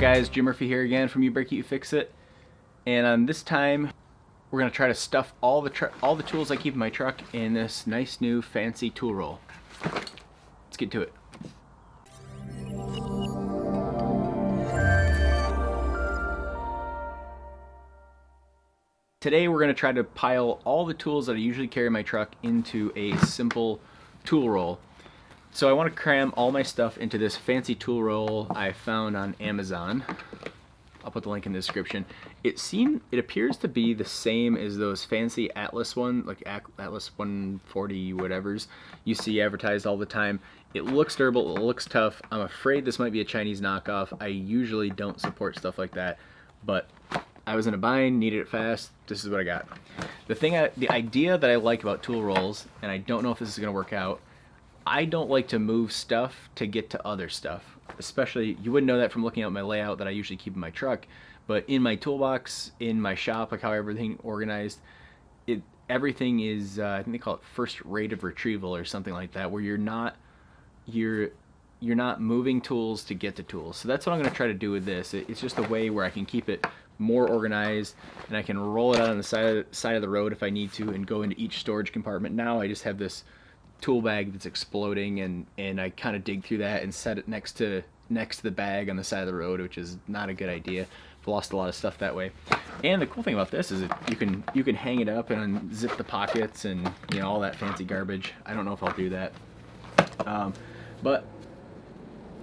guys, Jim Murphy here again from You Break It, You Fix It. And on this time, we're going to try to stuff all the tools I keep in my truck in this nice new fancy tool roll. Let's get to it. Today we're going to try to pile all the tools that I usually carry in my truck into a simple tool roll. So I want to cram all my stuff into this fancy tool roll I found on Amazon. I'll put the link in the description. It appears to be the same as those fancy Atlas like Atlas 140 whatevers you see advertised all the time. It looks durable, it looks tough. I'm afraid this might be a Chinese knockoff. I usually don't support stuff like that, but I was in a bind, needed it fast. This is what I got. The idea that I like about tool rolls, and I don't know if this is going to work out, I don't like to move stuff to get to other stuff. Especially, you wouldn't know that from looking at my layout that I usually keep in my truck, but in my toolbox, in my shop, like how everything organized, everything is, I think they call it first rate of retrieval or something like that, where you're not moving tools to get to tools. So that's what I'm going to try to do with this. It's just a way where I can keep it more organized, and I can roll it out on the side of the road if I need to and go into each storage compartment. Now I just have this tool bag that's exploding, and I kind of dig through that and set it next to the bag on the side of the road, which is not a good idea. I've lost a lot of stuff that way. And the cool thing about this is that you can hang it up and zip the pockets and all that fancy garbage. I don't know if I'll do that, but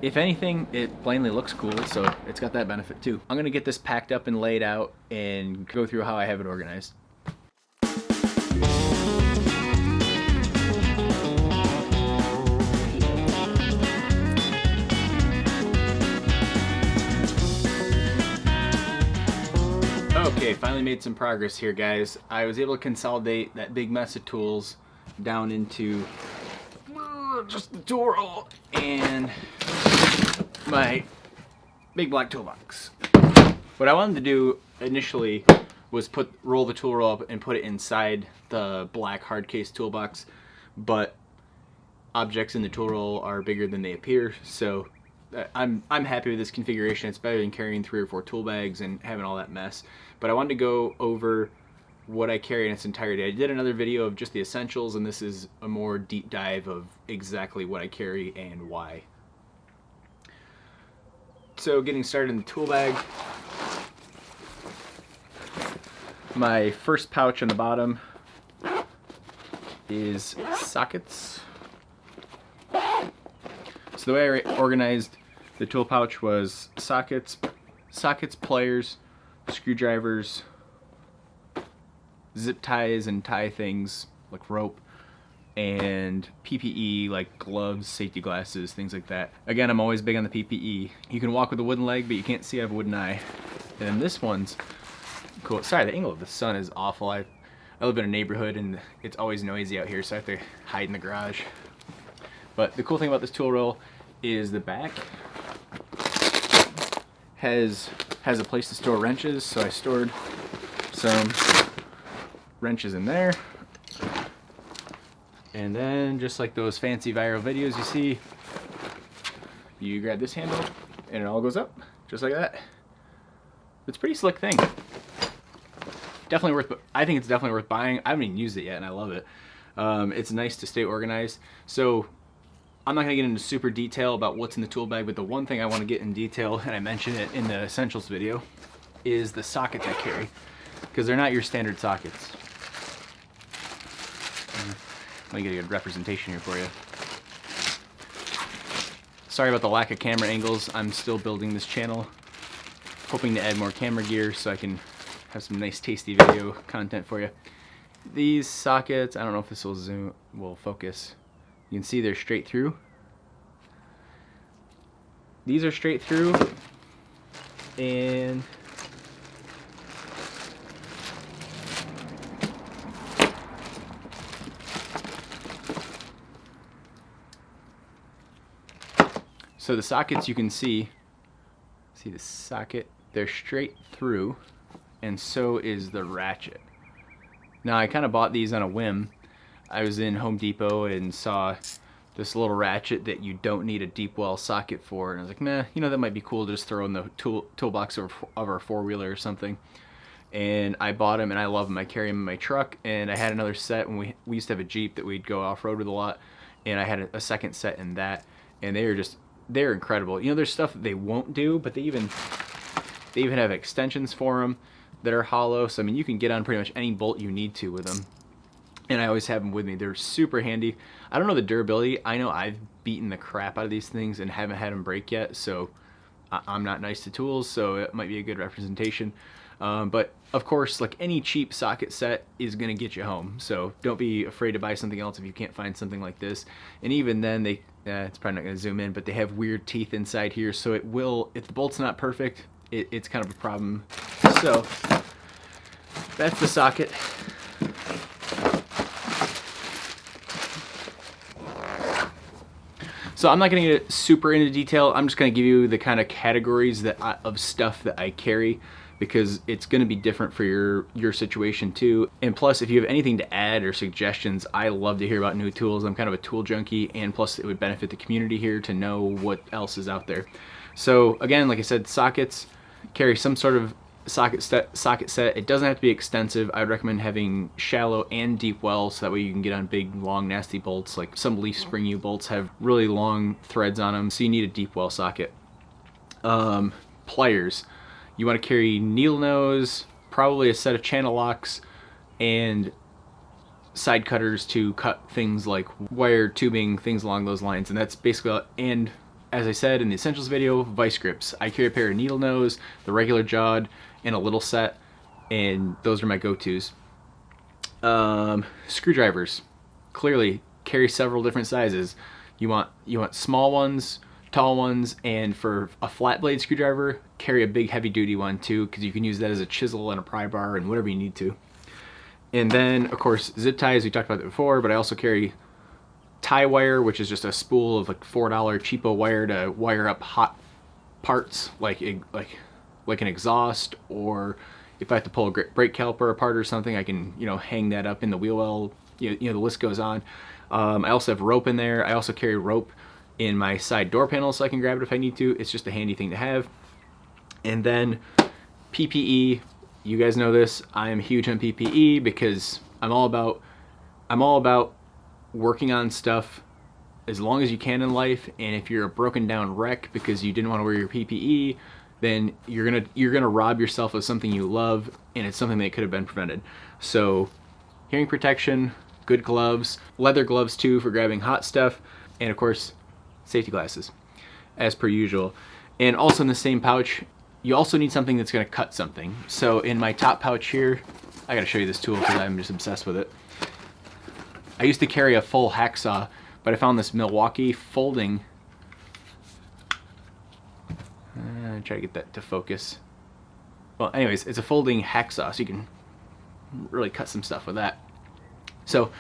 if anything, it plainly looks cool, so it's got that benefit too. I'm gonna get this packed up and laid out and go through how I have it organized. Okay, finally made some progress here, guys. I was able to consolidate that big mess of tools down into just the tool roll and my big black toolbox. What I wanted to do initially was roll the tool roll up and put it inside the black hard case toolbox, but objects in the tool roll are bigger than they appear, so I'm happy with this configuration. It's better than carrying 3 or 4 tool bags and having all that mess. But I wanted to go over what I carry in its entirety. I did another video of just the essentials, and this is a more deep dive of exactly what I carry and why. So getting started in the tool bag, my first pouch on the bottom is sockets. So the way I organized the tool pouch was sockets, pliers, screwdrivers, zip ties and tie things like rope, and PPE like gloves, safety glasses, things like that. Again, I'm always big on the PPE. You can walk with a wooden leg, but you can't see I have a wooden eye. And then this one's cool. Sorry, the angle of the sun is awful. I live in a neighborhood and it's always noisy out here, so I have to hide in the garage. But the cool thing about this tool roll is the back has a place to store wrenches, so I stored some wrenches in there. And then, just like those fancy viral videos you see, you grab this handle and it all goes up just like that. It's a pretty slick thing. I think it's definitely worth buying. I haven't even used it yet and I love it. It's nice to stay organized. So I'm not going to get into super detail about what's in the tool bag, but the one thing I want to get in detail, and I mentioned it in the essentials video, is the sockets I carry, because they're not your standard sockets. Let me get a good representation here for you. Sorry about the lack of camera angles. I'm still building this channel, hoping to add more camera gear so I can have some nice tasty video content for you. These sockets, I don't know if this will focus. You can see they're straight through. These are straight through, and so the sockets, you can see the socket, they're straight through, and so is the ratchet. Now I kind of bought these on a whim. I was in Home Depot and saw this little ratchet that you don't need a deep well socket for, and I was like, nah, you know, that might be cool to just throw in the toolbox of our four-wheeler or something. And I bought them, and I love them. I carry them in my truck, and I had another set when we used to have a Jeep that we'd go off-road with a lot, and I had a second set in that, and they're incredible. You know, there's stuff that they won't do, but they even have extensions for them that are hollow, so I mean, you can get on pretty much any bolt you need to with them. And I always have them with me. They're super handy. I don't know the durability. I know I've beaten the crap out of these things and haven't had them break yet, so I'm not nice to tools, so it might be a good representation. But of course, like any cheap socket set is gonna get you home, so don't be afraid to buy something else if you can't find something like this. And even then, it's probably not gonna zoom in, but they have weird teeth inside here, so it will, if the bolt's not perfect, it's kind of a problem. So that's the socket. So I'm not going to get super into detail. I'm just going to give you the kind of categories of stuff that I carry, because it's going to be different for your situation too. And plus, if you have anything to add or suggestions, I love to hear about new tools. I'm kind of a tool junkie, and plus it would benefit the community here to know what else is out there. So again, like I said, sockets, carry some sort of socket set. It doesn't have to be extensive. I would recommend having shallow and deep wells, so that way you can get on big, long, nasty bolts. Like some leaf spring U bolts have really long threads on them, so you need a deep well socket. Pliers. You want to carry needle nose, probably a set of channel locks, and side cutters to cut things like wire, tubing, things along those lines. And that's basically, and as I said in the essentials video, vice grips. I carry a pair of needle nose, the regular jawed, and a little set, and those are my go-tos. Screwdrivers. Clearly, carry several different sizes. You want small ones, tall ones, and for a flat blade screwdriver, carry a big heavy-duty one too, because you can use that as a chisel and a pry bar and whatever you need to. And then, of course, zip ties. We talked about that before, but I also carry tie wire, which is just a spool of like $4 cheapo wire to wire up hot parts like an exhaust, or if I have to pull a brake caliper apart or something, I can, you know, hang that up in the wheel well. You know, the list goes on. I also have rope in there. I also carry rope in my side door panel so I can grab it if I need to. It's just a handy thing to have. And then PPE. You guys know this. I am huge on PPE because I'm all about working on stuff as long as you can in life. And if you're a broken down wreck because you didn't want to wear your PPE, then you're gonna rob yourself of something you love, and it's something that could have been prevented. So hearing protection, good gloves, leather gloves too for grabbing hot stuff, and of course safety glasses as per usual. And also in the same pouch, you also need something that's gonna cut something. So in my top pouch here, I gotta show you this tool because I'm just obsessed with it. I used to carry a full hacksaw, but I found this Milwaukee folding, try to get that to focus. Well, anyways, it's a folding hacksaw, so you can really cut some stuff with that. So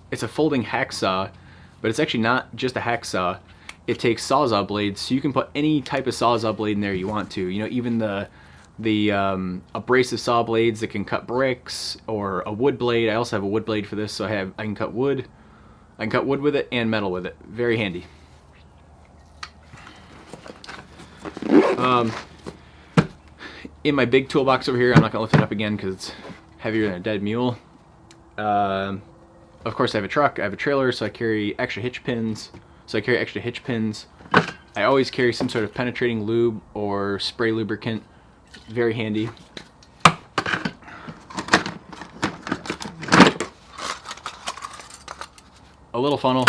it's a folding hacksaw, but it's actually not just a hacksaw. It takes sawzall blades, so you can put any type of sawzall blade in there you want to. You know, even the abrasive saw blades that can cut bricks, or a wood blade. I also have a wood blade for this, so I can cut wood. I can cut wood with it and metal with it. Very handy. In my big toolbox over here, I'm not gonna lift it up again because it's heavier than a dead mule. Of course, I have a truck, I have a trailer, so I carry extra hitch pins. I always carry some sort of penetrating lube or spray lubricant. Very handy. A little funnel.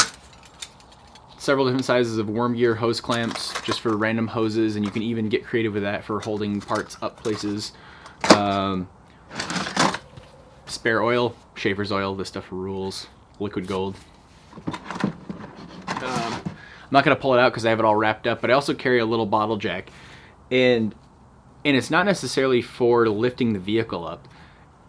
Several different sizes of worm gear hose clamps just for random hoses, and you can even get creative with that for holding parts up places. Spare oil, Schaefer's oil, this stuff rules. Liquid gold. I'm not going to pull it out because I have it all wrapped up, but I also carry a little bottle jack. And it's not necessarily for lifting the vehicle up.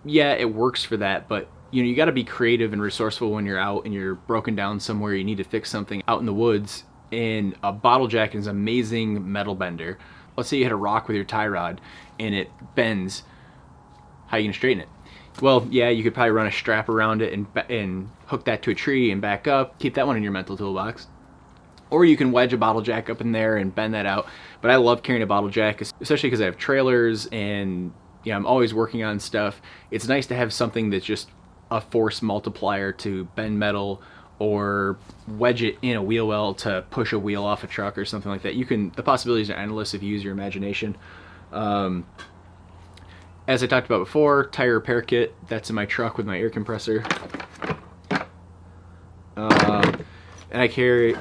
Yeah, it works for that, but you know, you got to be creative and resourceful when you're out and you're broken down somewhere, you need to fix something out in the woods, and a bottle jack is an amazing metal bender. Let's say you hit a rock with your tie rod and it bends. How are you going to straighten it? Well, yeah, you could probably run a strap around it and hook that to a tree and back up. Keep that one in your mental toolbox. Or you can wedge a bottle jack up in there and bend that out. But I love carrying a bottle jack, especially because I have trailers and I'm always working on stuff. It's nice to have something that's just a force multiplier to bend metal or wedge it in a wheel well to push a wheel off a truck or something like that. The possibilities are endless if you use your imagination. As I talked about before, tire repair kit, that's in my truck with my air compressor. And I carry,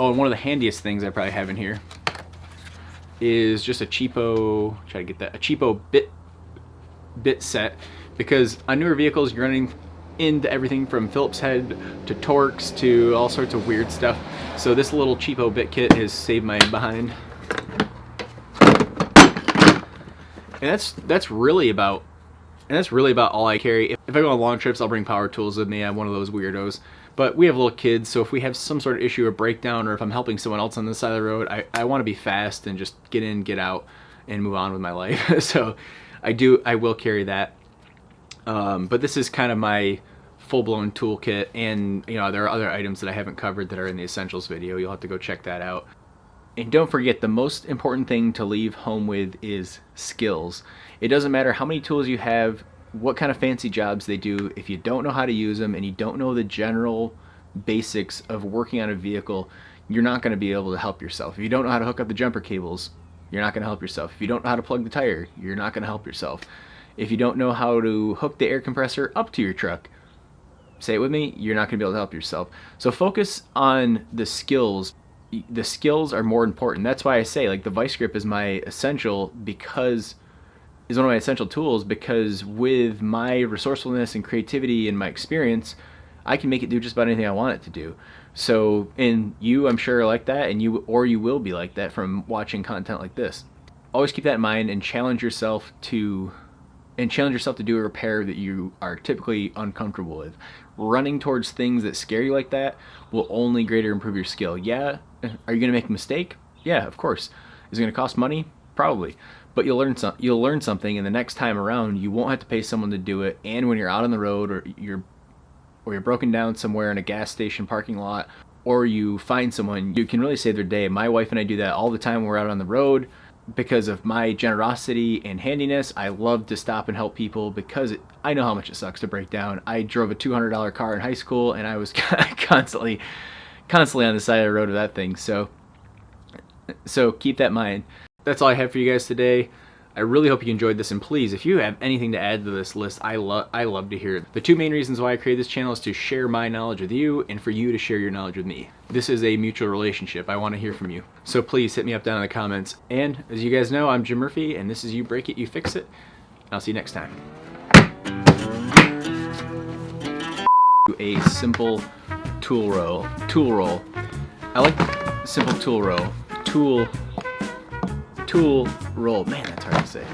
oh, and one of the handiest things I probably have in here is just a cheapo, try to get that, a cheapo bit set, because on newer vehicles you're running into everything from Phillips head to Torx to all sorts of weird stuff. So this little cheapo bit kit has saved my behind. And that's really about all I carry. If I go on long trips, I'll bring power tools with me. I'm one of those weirdos. But we have little kids, so if we have some sort of issue or breakdown, or if I'm helping someone else on the side of the road, I want to be fast and just get in, get out, and move on with my life. So I will carry that. But this is kind of my full-blown toolkit, and there are other items that I haven't covered that are in the essentials video. You'll have to go check that out. And don't forget, the most important thing to leave home with is skills. It doesn't matter how many tools you have, what kind of fancy jobs they do. If you don't know how to use them and you don't know the general basics of working on a vehicle, you're not going to be able to help yourself. If you don't know how to hook up the jumper cables, you're not going to help yourself. If you don't know how to plug the tire, you're not going to help yourself. If you don't know how to hook the air compressor up to your truck, say it with me, you're not going to be able to help yourself. So focus on the skills. The skills are more important. That's why I say, like, the vice grip is my essential, because is one of my essential tools, because with my resourcefulness and creativity and my experience, I can make it do just about anything I want it to do. So, and you, I'm sure, are like that, and you will be like that from watching content like this. Always keep that in mind and challenge yourself to do a repair that you are typically uncomfortable with. Running towards things that scare you like that will only greater improve your skill. Yeah, are you going to make a mistake? Yeah, of course. Is it going to cost money? Probably. But you'll learn something, and the next time around you won't have to pay someone to do it. And when you're out on the road, or you're broken down somewhere in a gas station parking lot, or you find someone, you can really save their day. My wife and I do that all the time when we're out on the road. Because of my generosity and handiness, I love to stop and help people, because I know how much it sucks to break down. I drove a $200 car in high school, and I was constantly on the side of the road of that thing. So keep that in mind. That's all I have for you guys today. I really hope you enjoyed this, and please, if you have anything to add to this list, I love to hear it. The two main reasons why I created this channel is to share my knowledge with you, and for you to share your knowledge with me. This is a mutual relationship. I want to hear from you. So please hit me up down in the comments. And as you guys know, I'm Jim Murphy, and this is You Break It, You Fix It. I'll see you next time. A simple tool roll. I like simple tool roll. Tool roll. Man, that's hard to say.